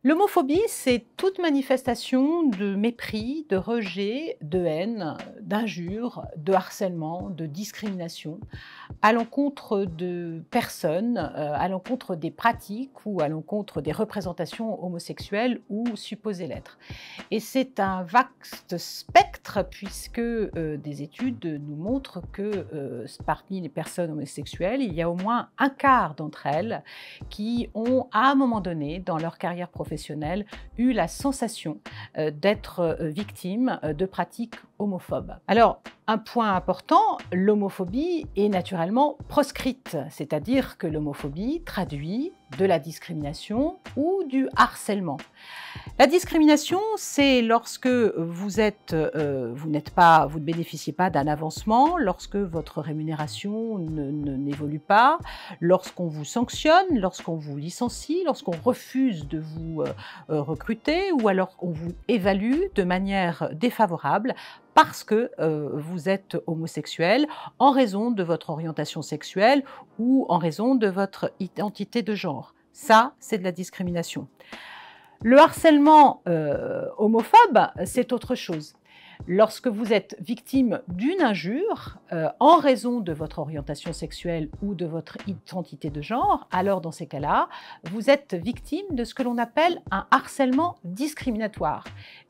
L'homophobie, c'est toute manifestation de mépris, de rejet, de haine, d'injure, de harcèlement, de discrimination à l'encontre de personnes, à l'encontre des pratiques ou à l'encontre des représentations homosexuelles ou supposées l'être. Et c'est un vaste spectre puisque des études nous montrent que parmi les personnes homosexuelles, il y a au moins un quart d'entre elles qui ont, à un moment donné, dans leur carrière professionnelle, eu la sensation d'être victimes de pratiques homophobes. Alors, un point important, l'homophobie est naturellement proscrite, c'est-à-dire que l'homophobie traduit de la discrimination ou du harcèlement. La discrimination, c'est lorsque vous ne bénéficiez pas d'un avancement, lorsque votre rémunération n'évolue pas, lorsqu'on vous sanctionne, lorsqu'on vous licencie, lorsqu'on refuse de vous recruter ou alors qu'on vous évalue de manière défavorable parce que vous êtes homosexuel en raison de votre orientation sexuelle ou en raison de votre identité de genre. Ça, c'est de la discrimination. Le harcèlement homophobe, c'est autre chose. Lorsque vous êtes victime d'une injure en raison de votre orientation sexuelle ou de votre identité de genre, alors dans ces cas-là, vous êtes victime de ce que l'on appelle un harcèlement discriminatoire.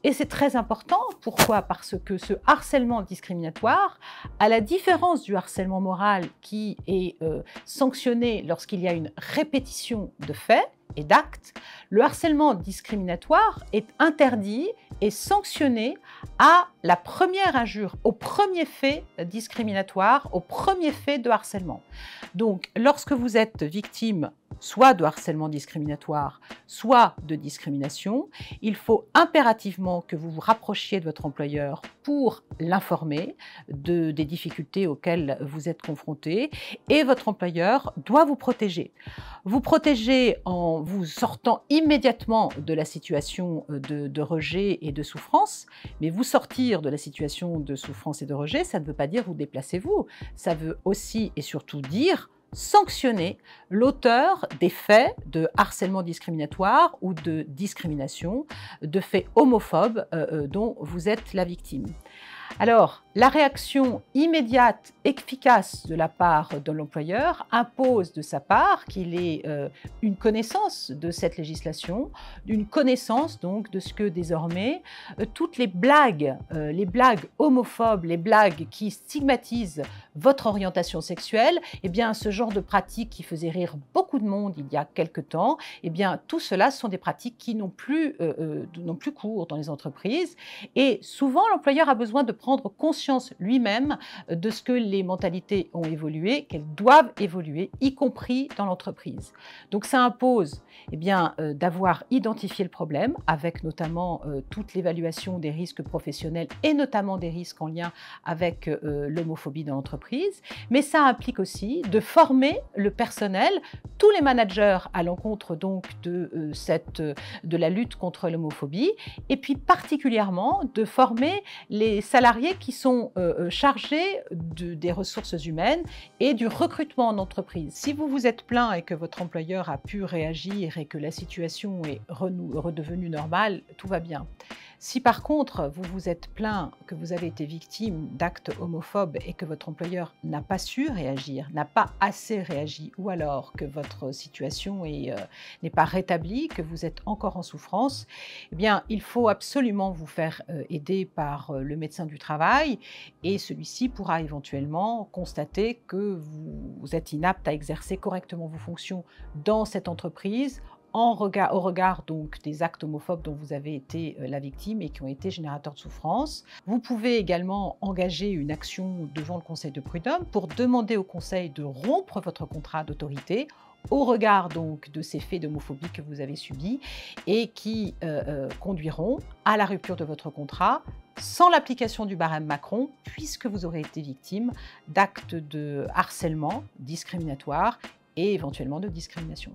Et c'est très important. Pourquoi? Parce que ce harcèlement discriminatoire, à la différence du harcèlement moral qui est sanctionné lorsqu'il y a une répétition de faits, et d'actes, le harcèlement discriminatoire est interdit et sanctionné à la première injure, au premier fait discriminatoire, au premier fait de harcèlement. Donc, lorsque vous êtes victime soit de harcèlement discriminatoire, soit de discrimination, il faut impérativement que vous vous rapprochiez de votre employeur pour l'informer des difficultés auxquelles vous êtes confronté, et votre employeur doit vous protéger. Vous protéger en vous sortant immédiatement de la situation de rejet et de souffrance, mais vous sortir de la situation de souffrance et de rejet, ça ne veut pas dire vous déplacez-vous, ça veut aussi et surtout dire sanctionner l'auteur des faits de harcèlement discriminatoire ou de discrimination, de faits homophobes dont vous êtes la victime. Alors, la réaction immédiate, efficace de la part de l'employeur impose de sa part qu'il ait une connaissance de cette législation, une connaissance donc de ce que désormais toutes les blagues homophobes, les blagues qui stigmatisent votre orientation sexuelle, eh bien ce genre de pratiques qui faisaient rire beaucoup de monde il y a quelque temps, eh bien tout cela sont des pratiques qui n'ont plus cours dans les entreprises, et souvent l'employeur a besoin de prendre conscience lui-même de ce que les mentalités ont évolué, qu'elles doivent évoluer, y compris dans l'entreprise. Donc ça impose d'avoir identifié le problème avec notamment toute l'évaluation des risques professionnels et notamment des risques en lien avec l'homophobie dans l'entreprise, mais ça implique aussi de former le personnel, tous les managers à l'encontre donc de la lutte contre l'homophobie, et puis particulièrement de former les salariés qui sont chargés des ressources humaines et du recrutement en entreprise. Si vous vous êtes plaint et que votre employeur a pu réagir et que la situation est redevenue normale, tout va bien. Si par contre vous vous êtes plaint que vous avez été victime d'actes homophobes et que votre employeur n'a pas su réagir, n'a pas assez réagi, ou alors que votre situation n'est pas rétablie, que vous êtes encore en souffrance, eh bien il faut absolument vous faire aider par le médecin du travail, et celui-ci pourra éventuellement constater que vous êtes inapte à exercer correctement vos fonctions dans cette entreprise, au regard donc des actes homophobes dont vous avez été la victime et qui ont été générateurs de souffrance. Vous pouvez également engager une action devant le Conseil de prud'homme pour demander au Conseil de rompre votre contrat d'autorité au regard donc de ces faits d'homophobie que vous avez subis et qui conduiront à la rupture de votre contrat sans l'application du barème Macron, puisque vous aurez été victime d'actes de harcèlement discriminatoire et éventuellement de discrimination.